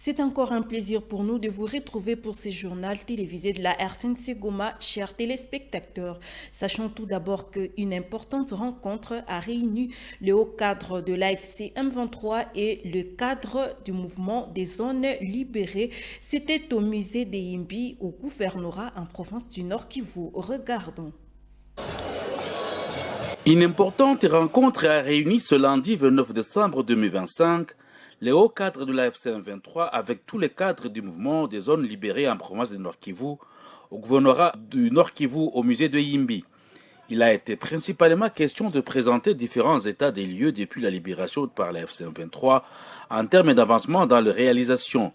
C'est encore un plaisir pour nous de vous retrouver pour ce journal télévisé de la RTNC Goma, chers téléspectateurs. Sachons tout d'abord qu'une importante rencontre a réuni le haut cadre de l'AFC M23 et le cadre du mouvement des zones libérées. C'était au musée des Imbi, au gouvernorat en province du Nord Kivu. Regardons. Une importante rencontre a réuni ce lundi 29 décembre 2025 les hauts cadres de l'AFC M23 avec tous les cadres du mouvement des zones libérées en province du Nord Kivu au gouvernorat du Nord Kivu au musée de Yimbi. Il a été principalement question de présenter différents états des lieux depuis la libération par l'AFC M23 en termes d'avancement dans les réalisations.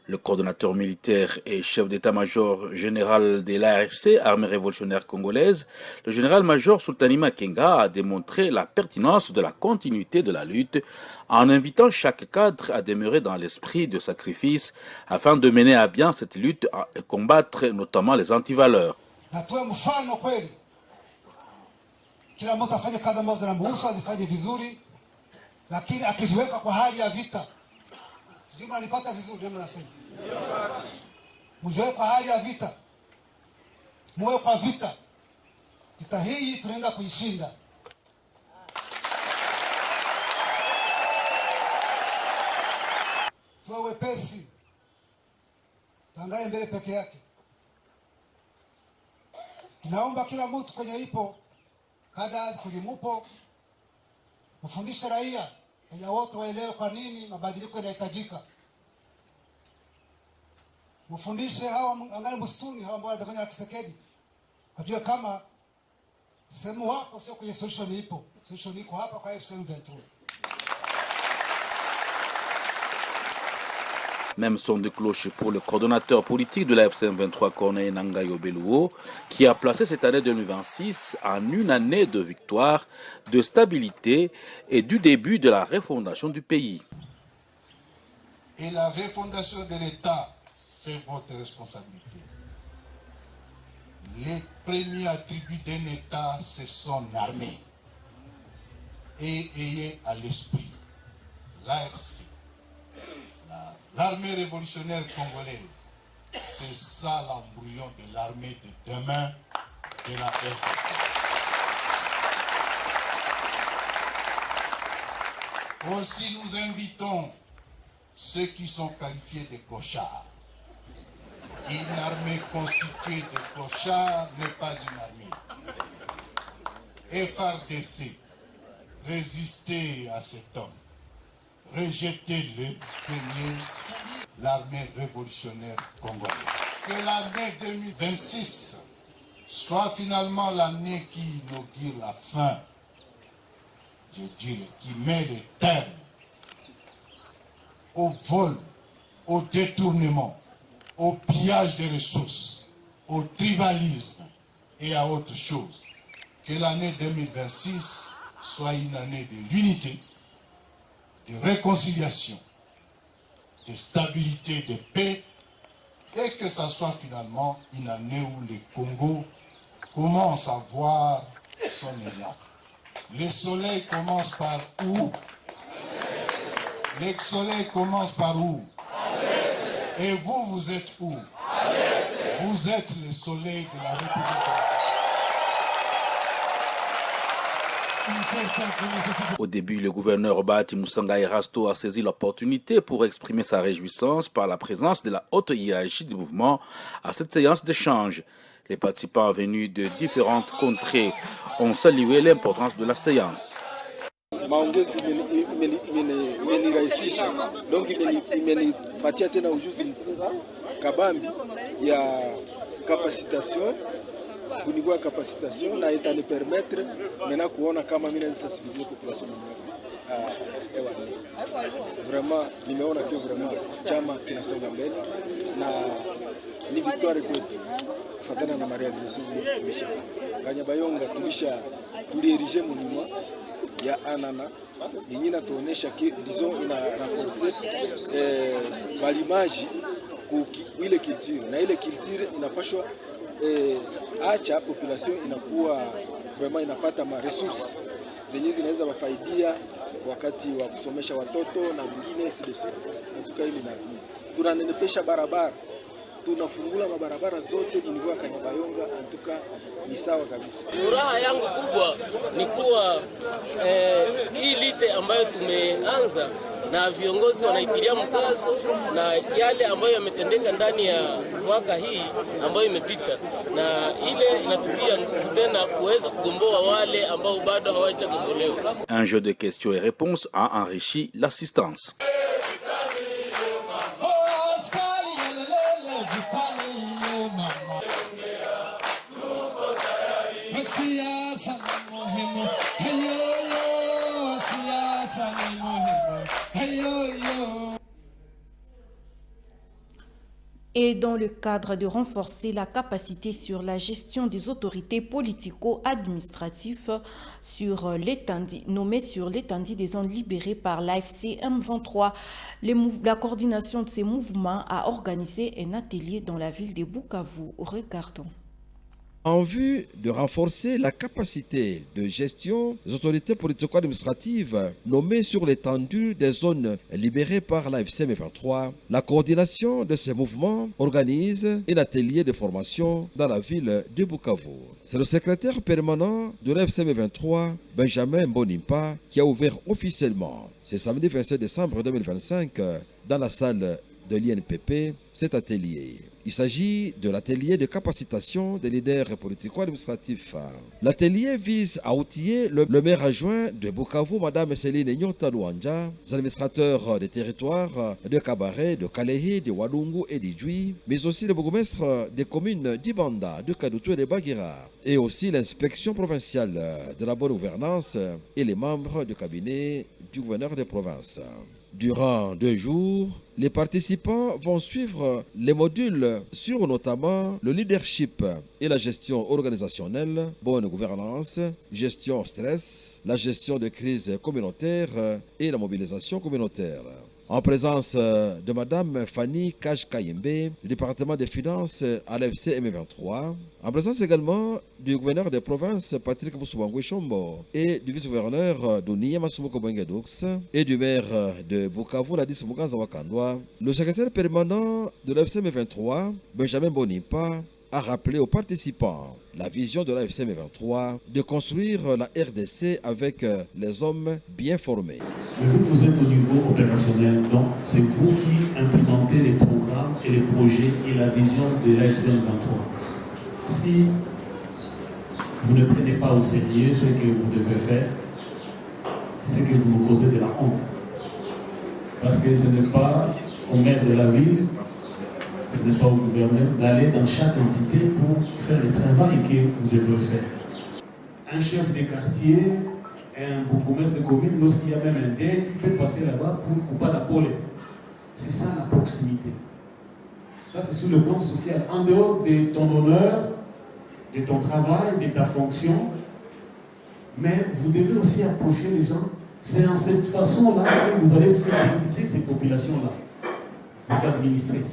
Le coordonnateur militaire et chef d'état-major général de l'ARC, Armée révolutionnaire congolaise, le général-major Sultani Makenga a démontré la pertinence de la continuité de la lutte en invitant chaque cadre à demeurer dans l'esprit de sacrifice afin de mener à bien cette lutte et combattre notamment les antivaleurs. Mujue kwa hali ya vita, muwe kwa vita. Vita hii tunaenda kuishinda. Tuwe wepesi, tuangalie mbele peke yake. Naomba kila mtu kwenye ipo, kada kwenye mupo, mfundishe raia wote waelewe kwa nini mabadiliko yanahitajika. Mfundishe hawa angalia msituni hawa ambao wanafanya na Kisekedi. Wajue kama sehemu hapo sio kwenye solution ipo. Solution iko hapa kwa FM23. Même son de cloche pour le coordonnateur politique de la FC23, Corneille Nangayo Belouo, qui a placé cette année 2026 en une année de victoire, de stabilité et du début de la refondation du pays. Et la refondation de l'État, c'est votre responsabilité. Les premiers attributs d'un État, c'est son armée. Et ayez à l'esprit l'ARC, l'armée révolutionnaire congolaise. C'est ça l'embryon de l'armée de demain de la RDC. Aussi, nous invitons ceux qui sont qualifiés de clochards. Une armée constituée de clochards n'est pas une armée. FRDC, résistez à cet homme. Rejetez-le, premier, l'armée révolutionnaire congolaise. Que l'année 2026 soit finalement l'année qui inaugure la fin, je dirais, qui met le terme au vol, au détournement, au pillage des ressources, au tribalisme et à autre chose. Que l'année 2026 soit une année de l'unité, de réconciliation, de stabilité, de paix, et que ça soit finalement une année où le Congo commence à voir son élan. Le soleil commence par où? Le soleil commence par où? Et vous, vous êtes où? Vous êtes le soleil de la République. Au début, le gouverneur Bahati Moussanga Erasto a saisi l'opportunité pour exprimer sa réjouissance par la présence de la haute hiérarchie du mouvement à cette séance d'échange. Les participants venus de différentes contrées ont salué l'importance de la séance. Maongezi imenirahisisha, donc imenipatia tena ujuzi mkubwa kabambi ya capacitation, kunigua capacitation na itanipermettre mena kuona kama mimi naweza sensibiliser population vraiment nimeona kio vraiment chama kinasonga mbele na ni victoire kwetu kufatana na marealization tulisha Kanyabayonga tulierige monument ya anana yenye inatuonesha disons ina renforcer l'image ile culture na ile culture inapashwa acha population inakuwa vraiment inapata ma resources zenye zinaweza wafaidia wakati wa kusomesha watoto na vingine si de suite. Natuka hili na tunanenepesha barabara, tunafungula mabarabara zote kunivyo ya Kanyabayonga. Antuka ni sawa kabisa. Furaha yangu kubwa ni kuwa hii lite ambayo tumeanza na viongozi wanaitilia mkazo na yale ambayo yametendeka ndani ya mwaka hii ambayo imepita, na ile inatutia nguvu tena kuweza kugomboa wale ambao bado hawajagombolewa. Un jeu de questions et réponses a enrichi l'assistance. Et dans le cadre de renforcer la capacité sur la gestion des autorités politico-administratives nommées sur l'étendue des zones libérées par l'AFC M23, la coordination de ces mouvements a organisé un atelier dans la ville de Bukavu. Regardons. En vue de renforcer la capacité de gestion des autorités politico-administratives nommées sur l'étendue des zones libérées par la FCM23, la coordination de ces mouvements organise un atelier de formation dans la ville de Bukavu. C'est le secrétaire permanent de la FCM23, Benjamin Mbonimpa, qui a ouvert officiellement ce samedi 27 décembre 2025 dans la salle de l'INPP cet atelier. Il s'agit de l'atelier de capacitation des leaders politico-administratifs. L'atelier vise à outiller le maire adjoint de Bukavu, Mme Céline Nyota Luanja, les administrateurs des territoires de Kabaré, de Kalehi, de Walungu et d'Idjoui, mais aussi le bourgmestre des communes d'Ibanda, de Kadoutou et de Bagira, et aussi l'inspection provinciale de la bonne gouvernance et les membres du cabinet du gouverneur des provinces. Durant 2 jours, les participants vont suivre les modules sur notamment le leadership et la gestion organisationnelle, bonne gouvernance, gestion stress, la gestion de crise communautaire et la mobilisation communautaire. En présence de Mme Fanny Kaj-Kayembe, du département des finances à l'AFC M23, en présence également du gouverneur des provinces Patrick Moussoubangwe Chombo et du vice-gouverneur Dunia Masumuko Bengedoux et du maire de Bukavu Ladis Muganza Wakandwa, le secrétaire permanent de l'AFC M23, Benjamin Mbonimpa, a rappelé aux participants la vision de l'AFC M23 de construire la RDC avec les hommes bien formés. Mais vous êtes au niveau opérationnel, donc c'est vous qui implémentez les programmes et les projets et la vision de l'AFC M23. Si vous ne prenez pas au sérieux ce que vous devez faire, c'est que vous nous causez de la honte. Parce que ce n'est pas au maire de la ville, ce n'est pas au gouverneur d'aller dans chaque entité pour faire le travail que vous devez faire. Un chef de quartier et un bourgmestre de commune, lorsqu'il y a même un dé, il peut passer là-bas pour couper la pole. C'est ça la proximité. Ça c'est sur le plan social. En dehors de ton honneur, de ton travail, de ta fonction, mais vous devez aussi approcher les gens. C'est en cette façon-là que vous allez fidéliser ces populations-là. Vous administrez.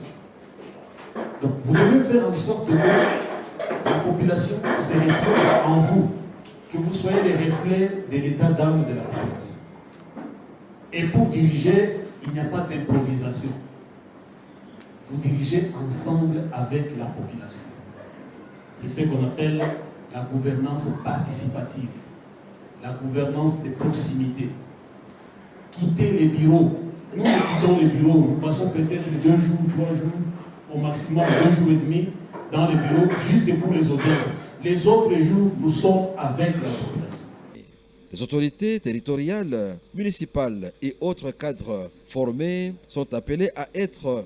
Donc, vous devez faire en sorte que la population se retrouve en vous, que vous soyez les reflets de l'état d'âme de la population. Et pour diriger, il n'y a pas d'improvisation. Vous dirigez ensemble avec la population. C'est ce qu'on appelle la gouvernance participative, la gouvernance de proximité. Quitter les bureaux. Nous quittons les bureaux, nous passons peut-être 2 jours, 3 jours, au maximum 2 jours et demi dans les bureaux, juste pour les audiences. Les autres jours, nous sommes avec la population. Les autorités territoriales, municipales et autres cadres formés sont appelés à être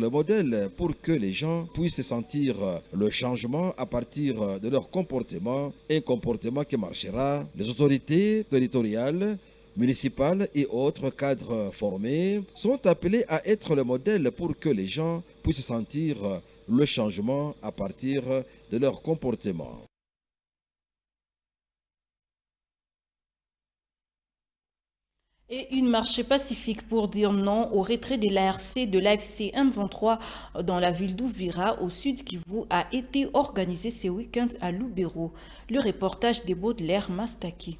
le modèle pour que les gens puissent sentir le changement à partir de leur comportement, un comportement qui marchera. Les autorités territoriales, municipales et autres cadres formés sont appelés à être le modèle pour que les gens puissent sentir le changement à partir de leur comportement. Et une marche pacifique pour dire non au retrait de l'ARC de l'AFC M23 dans la ville d'Ouvira, au sud Kivu, a été organisée ce week-end à Lubero. Le reportage de Baudelaire Mastaki.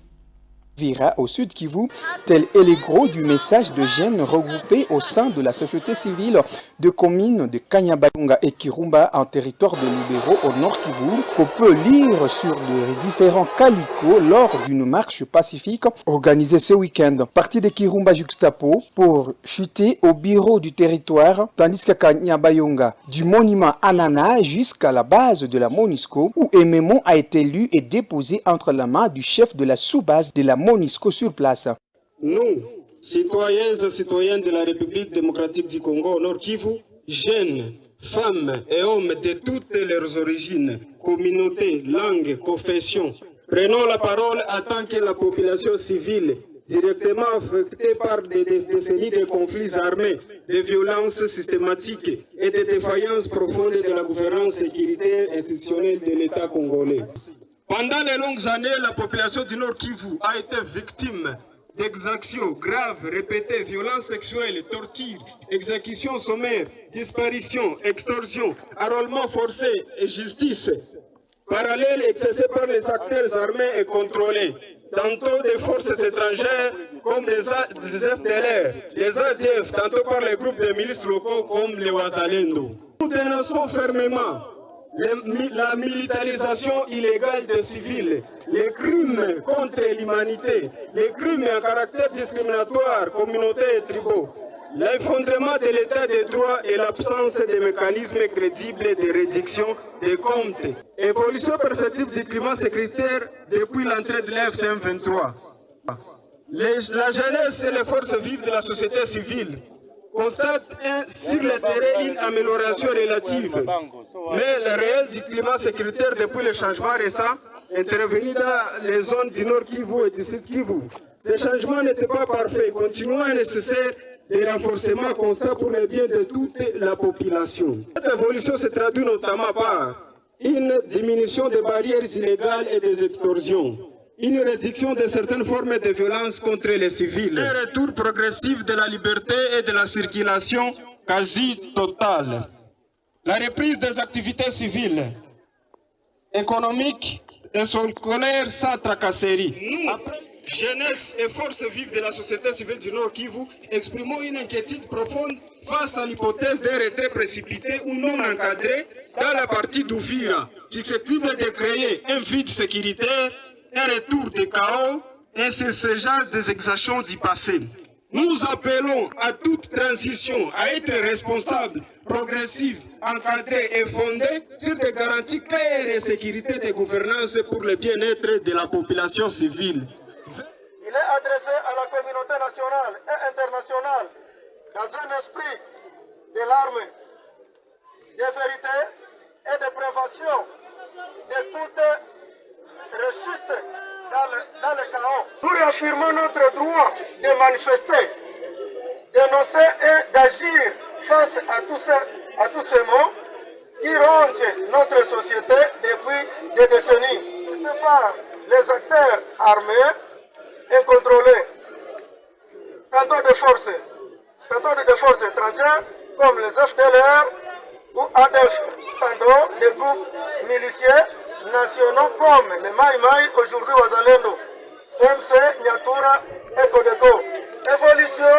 Vira au Sud Kivu, tel est le gros du message de jeunes regroupés au sein de la société civile de communes de Kanyabayonga et Kirumba en territoire de libéraux au Nord Kivu, qu'on peut lire sur les différents calicots lors d'une marche pacifique organisée ce week-end. Parti de Kirumba Juxtapo pour chuter au bureau du territoire, tandis qu'à Kanyabayonga, du monument Anana jusqu'à la base de la MONUSCO, où un mémo a été lu et déposé entre la main du chef de la sous-base de la MONUSCO sur place. Nous, citoyens et citoyennes de la République démocratique du Congo au Nord Kivu, jeunes, femmes et hommes de toutes leurs origines, communautés, langues, confessions, prenons la parole en tant que la population civile directement affectée par des décennies de conflits armés, de violences systématiques et de défaillances profondes de la gouvernance sécuritaire institutionnelle de l'État congolais. Pendant les longues années, la population du Nord Kivu a été victime d'exactions graves, répétées, violences sexuelles, tortures, exécutions sommaires, disparitions, extorsions, enrôlements forcés et justice parallèle exercée par les acteurs armés et contrôlés, tantôt des forces étrangères comme les FDLR, les ADF, tantôt par les groupes de milices locaux comme les Wazalendo. Nous dénonçons fermement la militarisation illégale des civils, les crimes contre l'humanité, les crimes à caractère discriminatoire, communautaires et tribaux, l'effondrement de l'état de droit et l'absence de mécanismes crédibles de réduction des comptes. Évolution perspective du climat sécuritaire depuis l'entrée de l'AFC M23. La jeunesse et les forces vives de la société civile constate sur le terrain une amélioration relative. Mais le réel du climat sécuritaire depuis le changement récent intervenu dans les zones du Nord Kivu et du Sud Kivu. Ces changements n'étaient pas parfaits, continuant et nécessaires des renforcements constants pour le bien de toute la population. Cette évolution se traduit notamment par une diminution des barrières illégales et des extorsions, une réduction de certaines formes de violence contre les civils, un retour progressif de la liberté et de la circulation quasi totale, la reprise des activités civiles, économiques et scolaires sans tracasserie. Jeunesse et forces vives de la société civile du Nord Kivu, exprimons une inquiétude profonde face à l'hypothèse d'un retrait précipité ou non encadré dans la partie d'Ouvira, susceptible de créer un vide sécuritaire, un retour de chaos et sur ce genre des exactions du passé. Nous appelons à toute transition à être responsable, progressive, encadrée et fondée sur des garanties claires et sécurité de gouvernance pour le bien-être de la population civile. Il est adressé à la communauté nationale et internationale dans un esprit de l'arme, de vérité et de prévention de toute rechute dans le chaos. Nous réaffirmons notre droit de manifester, d'énoncer et d'agir face à tous ces maux qui rongent notre société depuis des décennies. C'est par les acteurs armés incontrôlés, tantôt de forces étrangères comme les FDLR ou ADF, tantôt des groupes miliciens nationaux comme les Mai Mai, aujourd'hui Wazalendo, CMC, Nyatura et Codeco. Évolution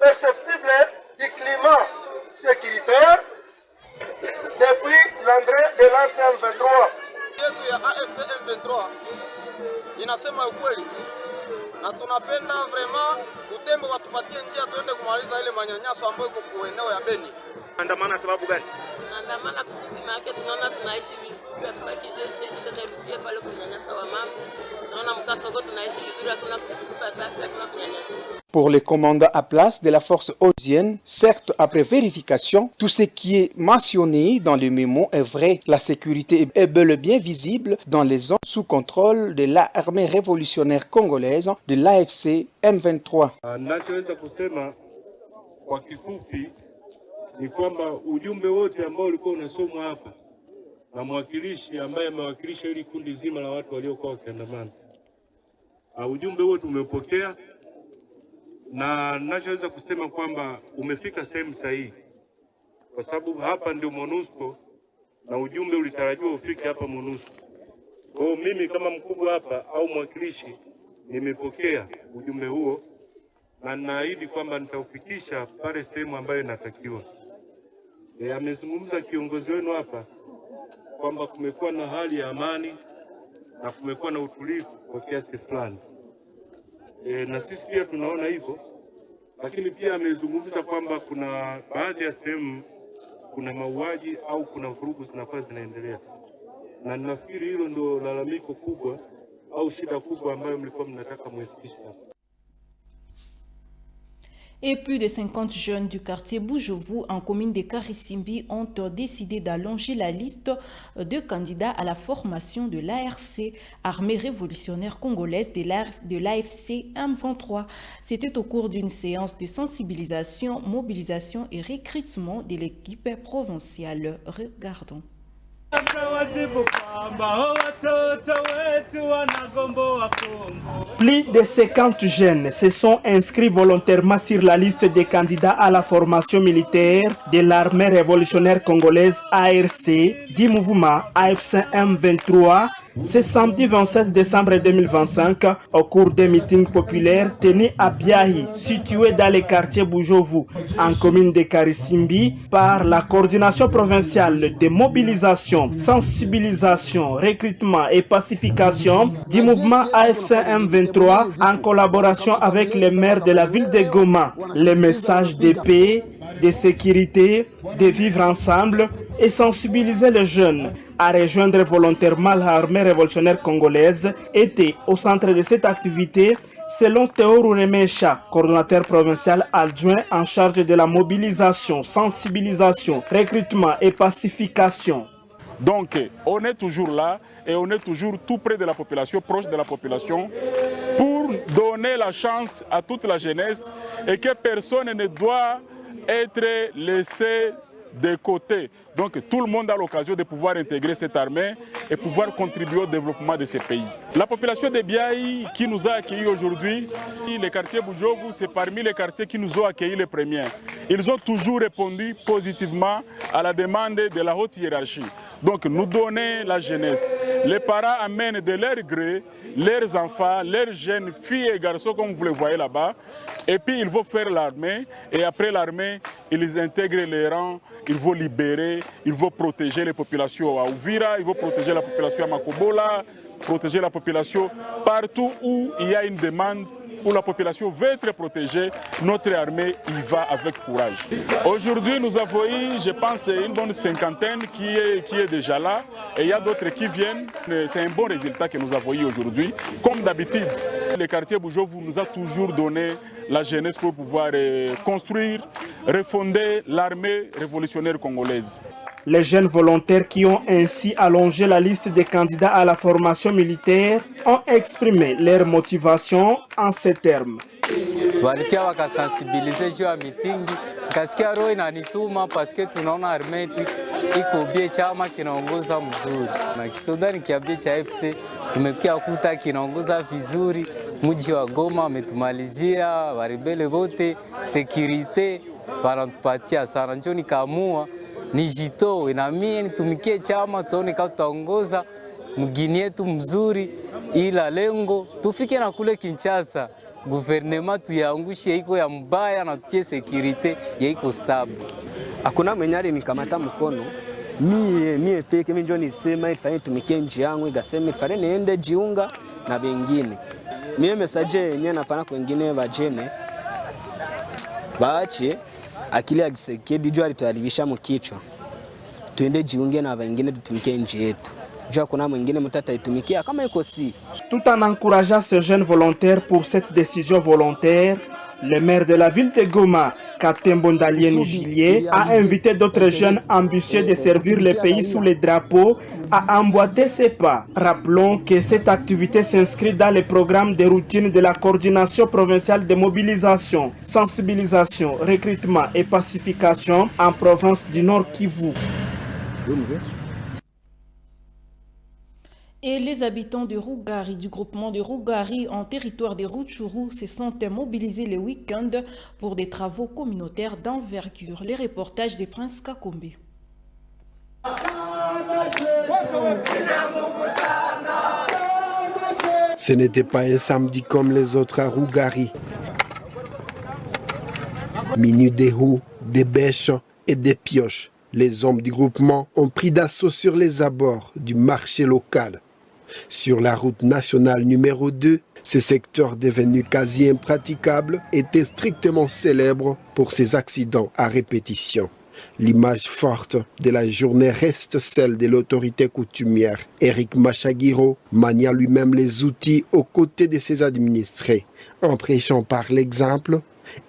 perceptible du climat sécuritaire depuis l'entrée de l'AFC M23. Inasema ukweli na tunapenda vraiment Butembo watupatie njia tuende kumaliza ile manyanyaso ambayo iko kwa eneo ya Beni. Andamana sababu gani? Andamana kusema yake tunaona tunaishi vizuri, tubaki jeshi tutarudia pale kunyanyasa wa mama. Tunaona mkasogo tunaishi vizuri, hatuna kukupa taksi, hatuna kunyanyasa. Pour les commandants à place de la force onusienne, certes, après vérification, tout ce qui est mentionné dans le mémo est vrai. La sécurité est bel et bien visible dans les zones sous contrôle de l'armée révolutionnaire congolaise de l'AFC M23. Nachoweza kusema kwa kifupi ni kwamba ujumbe wote ambao ulikuwa unasomwa hapa na mwakilishi ambaye amewakilisha hili kundi zima la watu waliokuwa wakiandamana, ujumbe wote umepokea na nachoweza kusema kwamba umefika sehemu sahihi, kwa sababu hapa ndio MONUSCO na ujumbe ulitarajiwa ufike hapa MONUSCO. Kwa hiyo mimi kama mkubwa hapa au mwakilishi Nimepokea ujumbe huo na naahidi kwamba nitaufikisha pale sehemu ambayo inatakiwa. Amezungumza kiongozi wenu hapa kwamba kumekuwa na hali ya amani na kumekuwa na utulivu kwa kiasi fulani. Na sisi pia tunaona hivyo, lakini pia amezungumza kwamba kuna baadhi ya sehemu kuna mauaji au kuna vurugu zinakuwa zinaendelea, na nafikiri hilo ndio lalamiko kubwa au shida kubwa ambayo mlikuwa mnataka muifikishe. Et plus de 50 jeunes du quartier Boujovou en commune de Karisimbi ont décidé d'allonger la liste de candidats à la formation de l'ARC, Armée révolutionnaire congolaise de l'AFC M23. C'était au cours d'une séance de sensibilisation, mobilisation et recrutement de l'équipe provinciale. Regardons. Plus de 50 jeunes se sont inscrits volontairement sur la liste des candidats à la formation militaire de l'armée révolutionnaire congolaise ARC du mouvement AFC M23 ce samedi 27 décembre 2025 au cours des meetings populaires tenus à Biahi, situé dans le quartier Boujovou, en commune de Karisimbi, par la coordination provinciale de mobilisation, sensibilisation, recrutement et pacification du mouvement AFC M23 en collaboration avec les maires de la ville de Goma. Les messages de paix, de sécurité, de vivre ensemble et sensibiliser les jeunes à rejoindre volontairement l'armée révolutionnaire congolaise était au centre de cette activité, selon Théo Remesha, coordonnateur provincial adjoint en charge de la mobilisation, sensibilisation, recrutement et pacification. Donc, on est toujours là et on est toujours tout près de la population, proche de la population, pour donner la chance à toute la jeunesse et que personne ne doit être laissé de côté. Donc tout le monde a l'occasion de pouvoir intégrer cette armée et pouvoir contribuer au développement de ces pays. La population de Biahi qui nous a accueillis aujourd'hui, le quartier Boujovou, c'est parmi les quartiers qui nous ont accueillis les premiers. Ils ont toujours répondu positivement à la demande de la haute hiérarchie. Donc nous donner la jeunesse. Les parents amènent de leur gré leurs enfants, leurs jeunes filles et garçons comme vous les voyez là-bas. Et puis ils vont faire l'armée et après l'armée, ils intègrent les rangs, ils vont libérer, ils vont protéger les populations à Ouvira, ils vont protéger la population à Makobola, protéger la population partout où il y a une demande, où la population veut être protégée, notre armée y va avec courage. Aujourd'hui, nous avons eu, je pense, une bonne cinquantaine qui est déjà là et il y a d'autres qui viennent. C'est un bon résultat que nous avons eu aujourd'hui. Comme d'habitude, le quartier Boujovou nous a toujours donné la jeunesse pour pouvoir construire, refonder l'armée révolutionnaire congolaise. Les jeunes volontaires qui ont ainsi allongé la liste des candidats à la formation militaire ont exprimé leur motivation en ces termes. Walikia wakasensibilize juu ya mitingi, kasikia roho inanituma paske tunaona arme yetu iko bie, chama kinaongoza mzuri na kisoda nikiambia cha FC tumekia kuta kinaongoza vizuri. Mji wa Goma ametumalizia, waribele wote sekirite panatupatia sana, njoo nikaamua nijitoe na mimi nitumikie chama, tuone kama tutaongoza mgini yetu mzuri, ila lengo tufike na kule Kinshasa guvernema tuyaangushe iko ya mbaya na tutie security ya iko stable. Hakuna mwenyari nikamata mkono mie peke mimi ndio nilisema ifanye tumikie nchi yangu, igasema ifanye niende jiunga na wengine. Mie message yenyewe napana kwa wengine wajene baache akili ya Kisekedi jua alituharibisha mkichwa. Tuende jiunge na wengine tutumikie nchi yetu. Jua kuna mwingine mtata itumikia kama iko si. Tout en encourageant ces jeunes volontaires pour cette décision volontaire, le maire de la ville de Goma, Katembo Ndalieni Gilier, a invité d'autres jeunes ambitieux de servir le pays sous les drapeaux à emboîter ses pas. Rappelons que cette activité s'inscrit dans le programme de routine de la coordination provinciale de mobilisation, sensibilisation, recrutement et pacification en province du Nord Kivu. Et les habitants de Rougari, du groupement de Rougari en territoire de Rutshuru, se sont mobilisés le week-end pour des travaux communautaires d'envergure. Les reportages des Princes Kakombe. Ce n'était pas un samedi comme les autres à Rougari. Minus des roues, des bêches et des pioches, les hommes du groupement ont pris d'assaut sur les abords du marché local. Sur la route nationale numéro 2, ce secteur devenu quasi impraticable était strictement célèbre pour ses accidents à répétition. L'image forte de la journée reste celle de l'autorité coutumière. Eric Machagiro mania lui-même les outils aux côtés de ses administrés. En prêchant par l'exemple,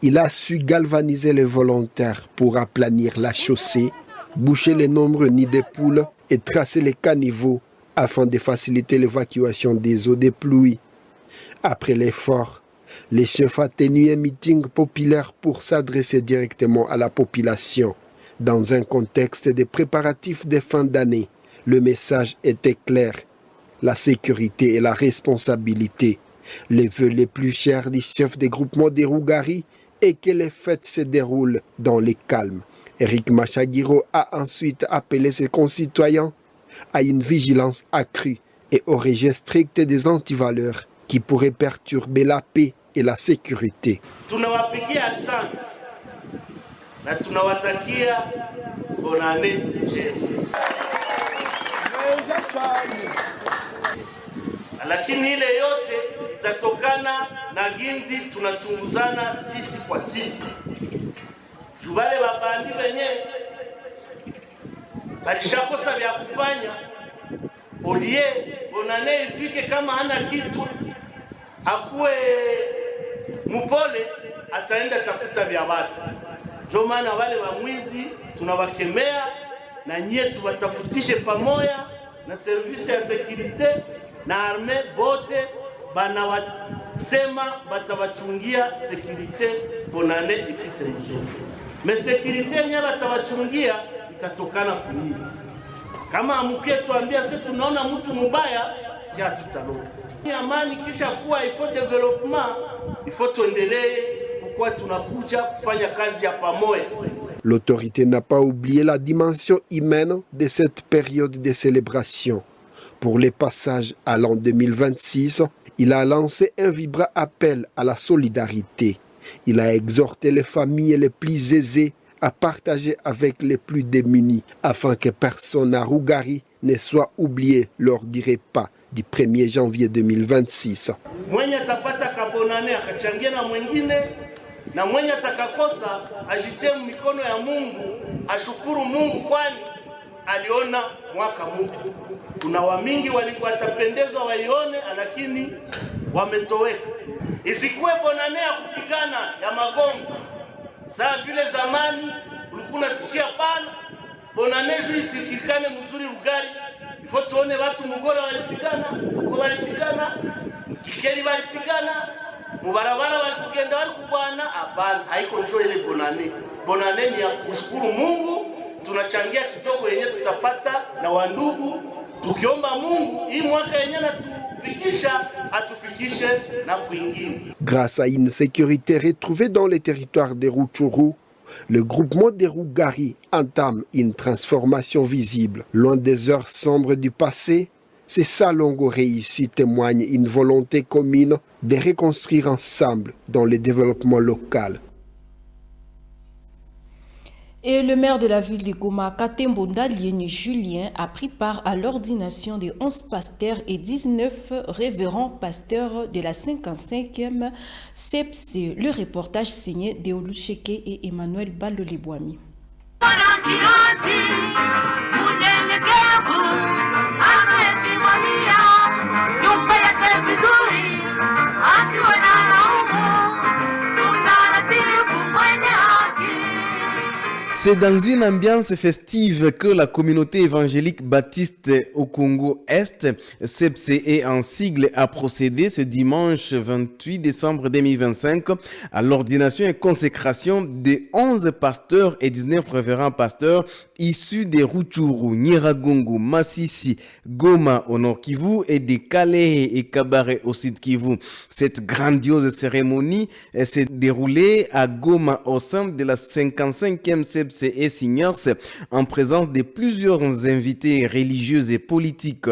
il a su galvaniser les volontaires pour aplanir la chaussée, boucher les nombreux nids de poules et tracer les caniveaux afin de faciliter l'évacuation des eaux des pluies. Après l'effort, les chefs a tenu un meeting populaire pour s'adresser directement à la population. Dans un contexte de préparatifs de fin d'année, le message était clair. La sécurité et la responsabilité. Les vœux les plus chers du chef des groupements des Rougari est que les fêtes se déroulent dans le calme. Eric Machagiro a ensuite appelé ses concitoyens à une vigilance accrue et au rejet strict des antivaleurs qui pourraient perturber la paix et la sécurité. Tunawapigia asante na tunawatakia bonane njema. Lakini ile yote itatokana na ginzi tunachunguzana sisi kwa sisi. Jubale babandi wenyewe balishakosa vya kufanya, olie bonane ifike kama hana kitu, akuwe mupole, ataenda tafuta vya watu. Ndio maana wale wamwizi tunawakemea na nyie tuwatafutishe pamoja na servisi ya securite na arme bote banawasema batawachungia securite bonane ifite nzuri. Me securite yenyewe batawachungia itatokana kunini. Kama amukie tuambia sisi tunaona mtu mbaya, si hatutaroga. Amani kisha kuwa ifo development, ifo tuendelee kwa tunakuja kufanya kazi ya pamoja. L'autorité n'a pas oublié la dimension humaine de cette période de célébration. Pour les passages à l'an 2026, il a lancé un vibrant appel à la solidarité. Il a exhorté les familles les plus aisées à partager avec les plus démunis afin que personne à Rougari ne soit oublié lors du repas du 1er janvier 2026. Mwenye atapata kabonane akachangia na mwingine, na mwenye atakakosa ajitie mikono ya Mungu, ashukuru Mungu kwani aliona mwaka mpya. Kuna wamingi walikuwa watapendezwa waione, lakini wametoweka. Isikuwe bonane ya kupigana ya magongo. Saa vile zamani ulikuwa unasikia pana bonane juu isikikane mzuri Rugari. Ifo tuone watu Mugora walipigana, kwa walipigana, Kikeri walipigana, mubarabara walikugenda walikubwana. Hapana, haiko njoo ile bonane. Bonane ni ya kushukuru Mungu, tunachangia kidogo yenye tutapata na wandugu, tukiomba Mungu hii mwaka yenye natufikisha atufikishe na kuingine. Grâce à une sécurité retrouvée dans les territoires de Rutshuru, le groupement des Rougari entame une transformation visible. Loin des heures sombres du passé, ces salongo réussis témoignent une volonté commune de reconstruire ensemble dans le développement local. Et le maire de la ville de Goma, Katembo Ndalieni Julien, a pris part à l'ordination de 11 pasteurs et 19 révérends pasteurs de la 55e CEPC. Le reportage signé Deolu Cheke et Emmanuel Balolebouami. C'est dans une ambiance festive que la communauté évangélique baptiste au Congo-Est, CEPCE en sigle, a procédé ce dimanche 28 décembre 2025 à l'ordination et consécration de 11 pasteurs et 19 révérends pasteurs issus des Rutshuru, Nyiragongo, Masisi, Goma au Nord Kivu et des Kalehe et Kabare au Sud Kivu. Cette grandiose cérémonie s'est déroulée à Goma au sein de la 55e CEPCE CPCE Seniors en présence de plusieurs invités religieux et politiques.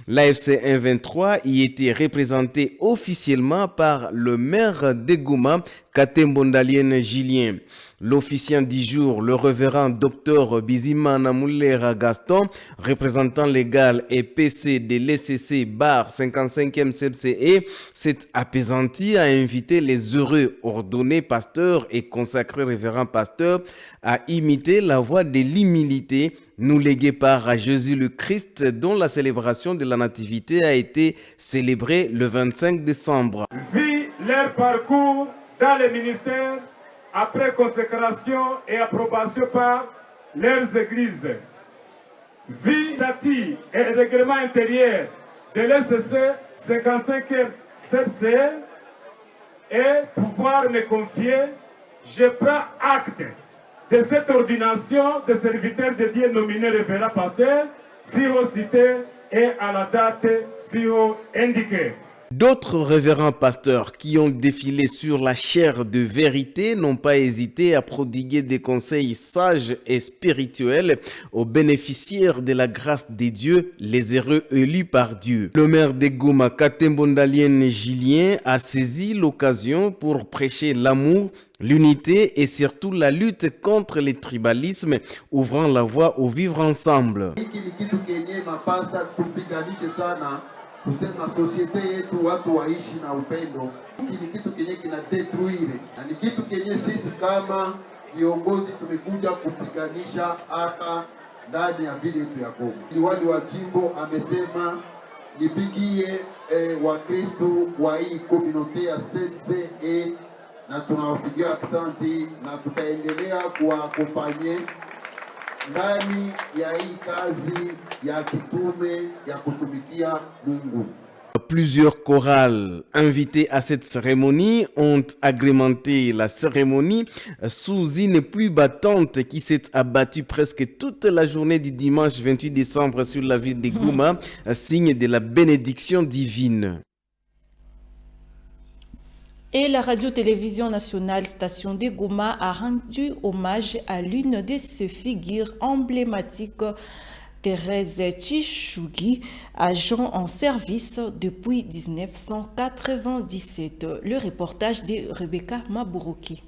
L'AFC M23 y était représenté officiellement par le maire de Goma, Katembondalien Julien. L'officiant du jour, le révérend Dr Bizimana Moulera Gaston, représentant légal et PC de l'ECC bar 55e CPCE, s'est apaisanti à inviter les heureux ordonnés pasteurs et consacrés révérends pasteurs à imiter la voie de l'humilité nous léguée par Jésus le Christ, dont la célébration de la Nativité a été célébrée le 25 décembre. Vu leur parcours dans les ministères, après consécration et approbation par leurs églises, vu l'ATI et le règlement intérieur de l'ECC 55e CPCE et pouvoir me confier, je prends acte de cette ordination de serviteur de Dieu nominé révérend pasteur, si haut cité et à la date si haut indiquée. D'autres révérends pasteurs qui ont défilé sur la chaire de vérité n'ont pas hésité à prodiguer des conseils sages et spirituels aux bénéficiaires de la grâce de Dieu, les heureux élus par Dieu. Le maire de Goma, Katembondalien Julien, a saisi l'occasion pour prêcher l'amour, l'unité et surtout la lutte contre le tribalisme, ouvrant la voie au vivre ensemble. Kusema societe yetu watu waishi na upendo. Hiki ni kitu kenye kinadetruire na ni kitu kenye sisi kama viongozi tumekuja kupiganisha hata ndani ya vile yetu ya Goma. Liwali wa jimbo amesema nipigie Wakristo wa hii komunote ya CPCE na tunawapigia aksanti na tutaendelea kuwakompanye ndani ya hii kazi ya kitume ya kutumikia Mungu. Plusieurs chorales invités à cette cérémonie ont agrémenté la cérémonie sous une pluie battante qui s'est abattue presque toute la journée du dimanche 28 décembre sur la ville de Goma, signe de la bénédiction divine. Et la radio-télévision nationale Station de Goma a rendu hommage à l'une de ses figures emblématiques, Thérèse Tchishogui, agent en service depuis 1997. Le reportage de Rebecca Maburuki.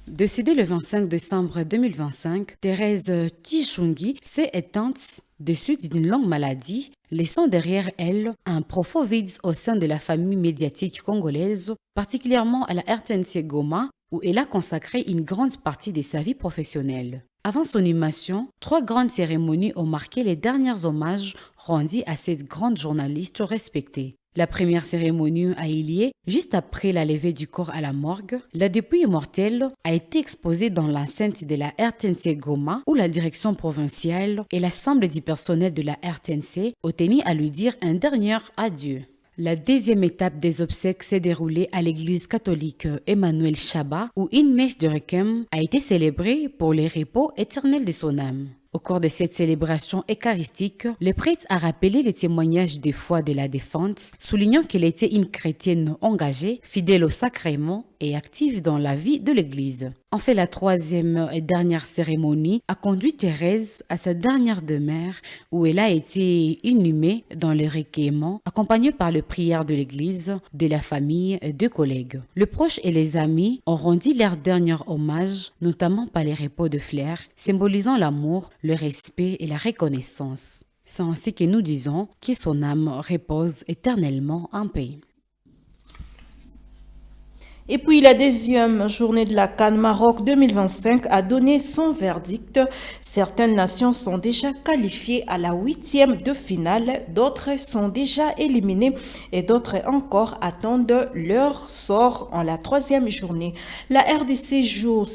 Décédée le 25 décembre 2025, Thérèse Tchishogui s'est éteinte de suite d'une longue maladie, laissant derrière elle un profond vide au sein de la famille médiatique congolaise, particulièrement à la RTNC Goma, où elle a consacré une grande partie de sa vie professionnelle. Avant son inhumation, 3 grandes cérémonies ont marqué les derniers hommages rendus à cette grande journaliste respectée. La première cérémonie a eu lieu juste après la levée du corps à la morgue. La dépouille mortelle a été exposée dans l'enceinte de la RTNC Goma, où la direction provinciale et l'ensemble du personnel de la RTNC ont tenu à lui dire un dernier adieu. La deuxième étape des obsèques s'est déroulée à l'église catholique Emmanuel Chaba, où une messe de requiem a été célébrée pour le repos éternel de son âme. Au cours de cette célébration eucharistique, le prêtre a rappelé les témoignages de foi de la défunte, soulignant qu'elle était une chrétienne engagée, fidèle au sacrement et active dans la vie de l'Église. Enfin, la troisième et dernière cérémonie a conduit Thérèse à sa dernière demeure où elle a été inhumée dans le recueillement, accompagnée par le prière de l'Église, de la famille et de collègues. Les proches et les amis ont rendu leur dernier hommage, notamment par les repos de fleurs, symbolisant l'amour, le respect et la reconnaissance. C'est ainsi que nous disons que son âme repose éternellement en paix. Et puis la deuxième journée de la CAN Maroc 2025 a donné son verdict. Certaines nations sont déjà qualifiées à la 8e de finale, d'autres sont déjà éliminées et d'autres encore attendent leur sort en la 3e journée. La RDC joue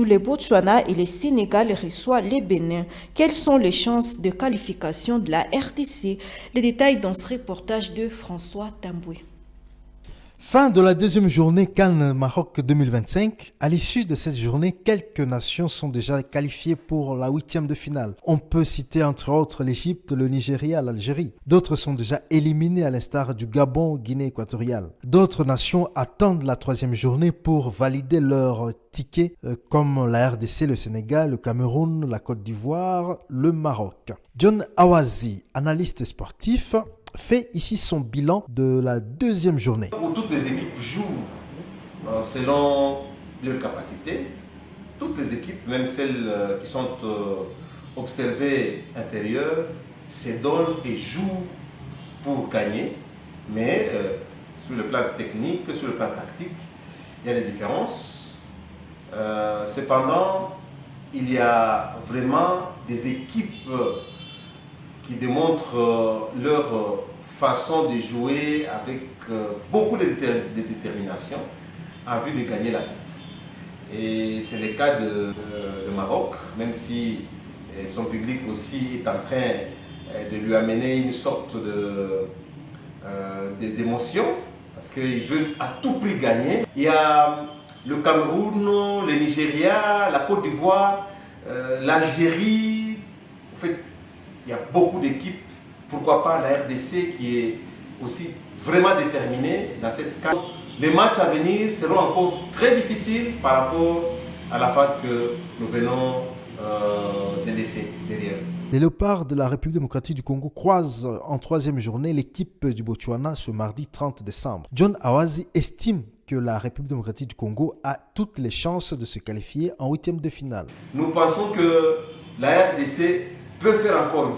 les Botswana et le Sénégal reçoit les Bénin. Quelles sont les chances de qualification de la RDC? Les détails dans ce reportage de François Tamboué. Fin de la deuxième journée CAN Maroc 2025. À l'issue de cette journée, quelques nations sont déjà qualifiées pour la 8e de finale. On peut citer entre autres l'Égypte, le Nigeria, l'Algérie. D'autres sont déjà éliminées à l'instar du Gabon, Guinée équatoriale. D'autres nations attendent la 3e journée pour valider leur ticket comme la RDC, le Sénégal, le Cameroun, la Côte d'Ivoire, le Maroc. John Awazi, analyste sportif, fait ici son bilan de la 2e journée. Où toutes les équipes jouent selon leur capacité. Toutes les équipes, même celles qui sont observées inférieures, se donnent et jouent pour gagner. Mais sur le plan technique, sur le plan tactique, il y a des différences. Cependant, il y a vraiment des équipes qui démontrent leur façon de jouer avec beaucoup de détermination en vue de gagner la coupe. Et c'est le cas de Maroc, même si son public aussi est en train de lui amener une sorte d'émotion, parce qu'ils veulent à tout prix gagner. Il y a le Cameroun, le Nigeria, la Côte d'Ivoire, l'Algérie. En fait, il y a beaucoup d'équipes, pourquoi pas la RDC qui est aussi vraiment déterminée dans cette CAN. Les matchs à venir seront encore très difficiles par rapport à la phase que nous venons de laisser derrière. Les Léopards de la République démocratique du Congo croisent en 3e journée l'équipe du Botswana ce mardi 30 décembre. John Awazi estime que la République démocratique du Congo a toutes les chances de se qualifier en 8e de finale. Nous pensons que la RDC peut faire encore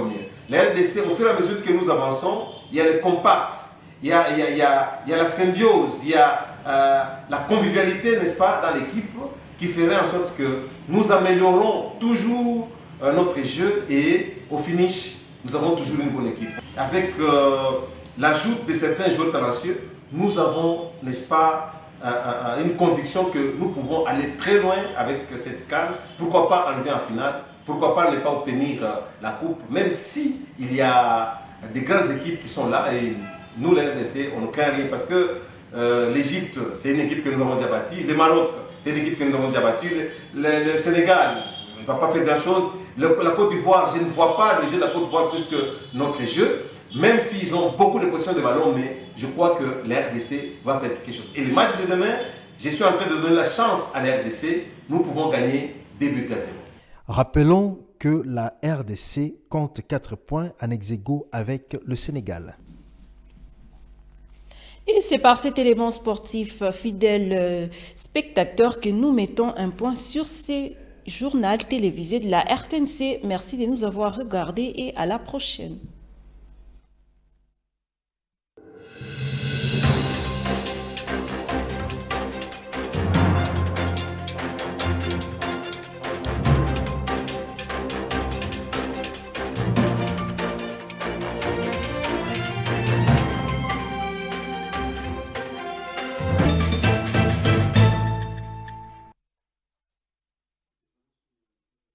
mieux. La RDC, au fur et à mesure que nous avançons, il y a le compact, il y a la symbiose, il y a la convivialité, n'est-ce pas, dans l'équipe, qui ferait en sorte que nous améliorons toujours notre jeu et au finish, nous avons toujours une bonne équipe. Avec l'ajout de certains joueurs talentueux, nous avons, n'est-ce pas, une conviction que nous pouvons aller très loin avec cette CAN. Pourquoi pas arriver en finale? Pourquoi pas ne pas obtenir la coupe, même si il y a des grandes équipes qui sont là et nous, la RDC, on ne craint rien parce que l'Égypte, c'est une équipe que nous avons déjà battue. Le Maroc, c'est une équipe que nous avons déjà battue. Le Sénégal ne va pas faire grand-chose. La Côte d'Ivoire, je ne vois pas le jeu de la Côte d'Ivoire plus que notre jeu, même s'ils ont beaucoup de possession de ballon, mais je crois que la RDC va faire quelque chose. Et le match de demain, je suis en train de donner la chance à la RDC. Nous pouvons gagner 2-0. Rappelons que la RDC compte 4 points en ex-aequo avec le Sénégal. Et c'est par cet élément sportif, fidèles spectateurs, que nous mettons un point sur ces journaux télévisés de la RTNC. Merci de nous avoir regardés et à la prochaine.